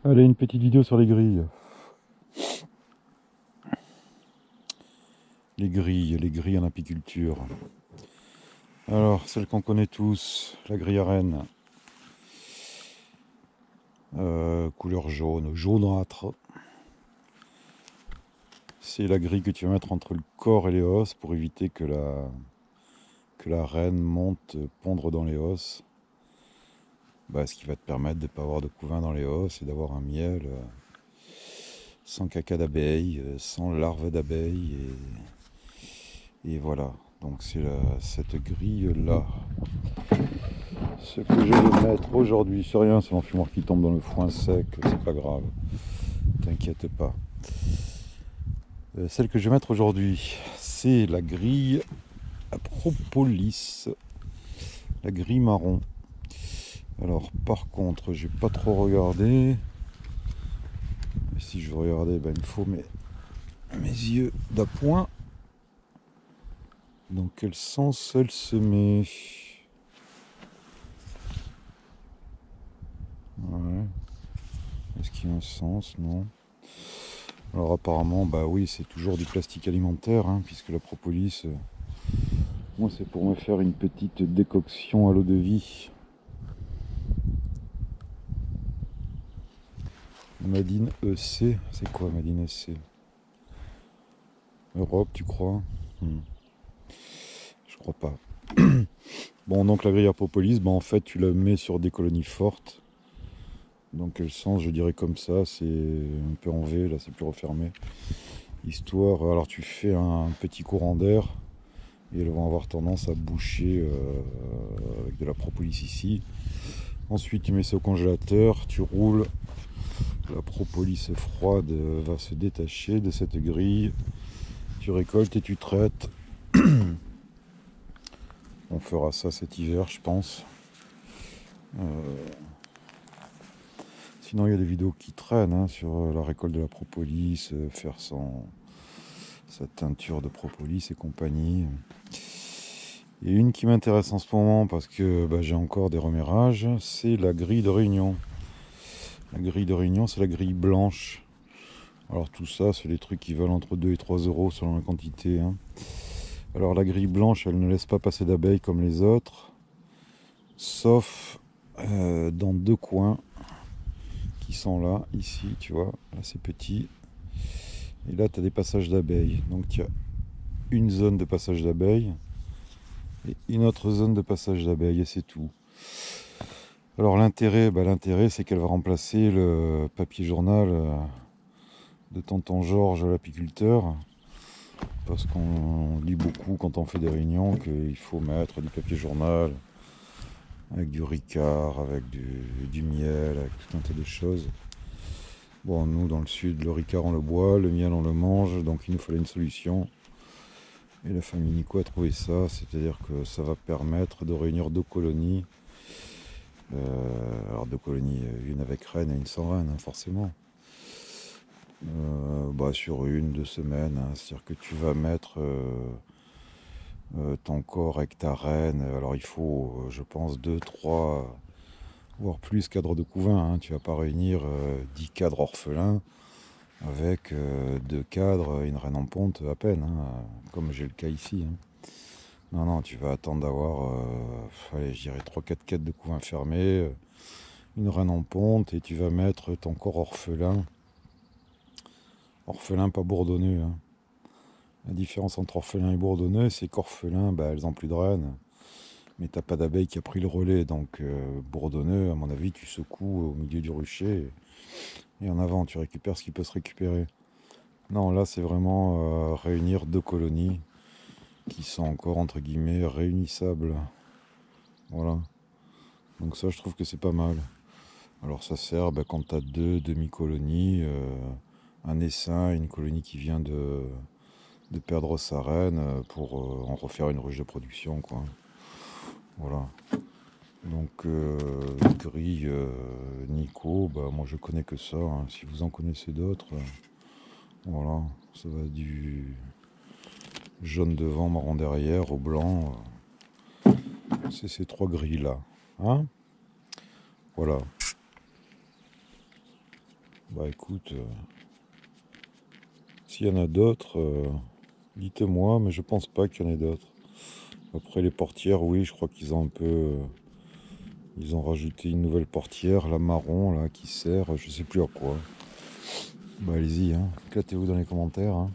Allez, une petite vidéo sur les grilles. Les grilles en apiculture. Alors, celle qu'on connaît tous, la grille à reine. Couleur jaune, jaunâtre. C'est la grille que tu vas mettre entre le corps et les os pour éviter que la reine monte pondre dans les os. Ce qui va te permettre de ne pas avoir de couvain dans les os et d'avoir un miel sans caca d'abeille, sans larves d'abeille. Et voilà, donc c'est cette grille-là. Ce que je vais mettre aujourd'hui, c'est rien, c'est l'enfumoir qui tombe dans le foin sec, c'est pas grave, t'inquiète pas. Celle que je vais mettre aujourd'hui, c'est la grille à propolis, la grille marron. Alors par contre, j'ai pas trop regardé. Et si je veux regarder, il me faut mes yeux d'appoint. Dans quel sens elle se met? Ouais. Est-ce qu'il y a un sens? Non. Alors apparemment, oui, c'est toujours du plastique alimentaire, puisque la propolis, moi c'est pour me faire une petite décoction à l'eau de vie. Made in EC, c'est quoi Made in EC? Europe, tu crois? Je crois pas. Bon, donc la grille à propolis, en fait tu la mets sur des colonies fortes. Dans quel sens? Je dirais comme ça, c'est un peu en V, là c'est plus refermé. Histoire, alors tu fais un petit courant d'air et elles vont avoir tendance à boucher avec de la propolis ici. Ensuite tu mets ça au congélateur, tu roules, la propolis froide va se détacher de cette grille, tu récoltes et tu traites. On fera ça cet hiver, je pense. Sinon, il y a des vidéos qui traînent sur la récolte de la propolis, faire sa teinture de propolis et compagnie. Et une qui m'intéresse en ce moment, parce que j'ai encore des remérages, c'est la grille de Réunion. La grille de Réunion, c'est la grille blanche. Alors tout ça, c'est des trucs qui valent entre 2 et 3 euros selon la quantité. Alors la grille blanche, elle ne laisse pas passer d'abeilles comme les autres, sauf dans deux coins qui sont là, ici, tu vois, là c'est petit. Et là, tu as des passages d'abeilles. Donc tu as une zone de passage d'abeilles et une autre zone de passage d'abeilles, et c'est tout. Alors l'intérêt, c'est qu'elle va remplacer le papier journal de tonton Georges, l'apiculteur. Parce qu'on lit beaucoup quand on fait des réunions qu'il faut mettre du papier journal avec du Ricard, avec du miel, avec tout un tas de choses. Bon, nous dans le sud, le Ricard on le boit, le miel on le mange, donc il nous fallait une solution. Et la famille Nico a trouvé ça, c'est-à-dire que ça va permettre de réunir deux colonies. Alors deux colonies, une avec reine et une sans reine, forcément. Sur 1-2 semaines, c'est-à-dire que tu vas mettre ton corps avec ta reine. Alors il faut, je pense, 2, 3, voire plus cadres de couvain. Tu vas pas réunir 10 cadres orphelins avec 2 cadres et une reine en ponte à peine, comme j'ai le cas ici. Non, tu vas attendre d'avoir, je dirais 3-4 cadres de couvain fermés, une reine en ponte, et tu vas mettre ton corps orphelin. Orphelin, pas bourdonneux. La différence entre orphelin et bourdonneux, c'est qu'orphelin, elles n'ont plus de reine. Mais t'as pas d'abeille qui a pris le relais. Donc bourdonneux, à mon avis, tu secoues au milieu du rucher. Et en avant, tu récupères ce qui peut se récupérer. Non, là, c'est vraiment réunir deux colonies qui sont encore, entre guillemets, réunissables. Voilà. Donc ça, je trouve que c'est pas mal. Alors ça sert quand t'as deux demi-colonies, un essaim et une colonie qui vient de perdre sa reine pour en refaire une ruche de production, quoi. Voilà. Donc grille Nico, moi je connais que ça. Si vous en connaissez d'autres, voilà, ça va du jaune devant, marron derrière, au blanc. C'est ces trois grilles là. Voilà. Bah écoute, s'il y en a d'autres, dites-moi, mais je pense pas qu'il y en ait d'autres. Après les portières, oui, je crois qu'ils ont un peu... ils ont rajouté une nouvelle portière, la marron, là, qui sert, je sais plus à quoi. Bah allez-y, hein, éclatez-vous dans les commentaires. Hein.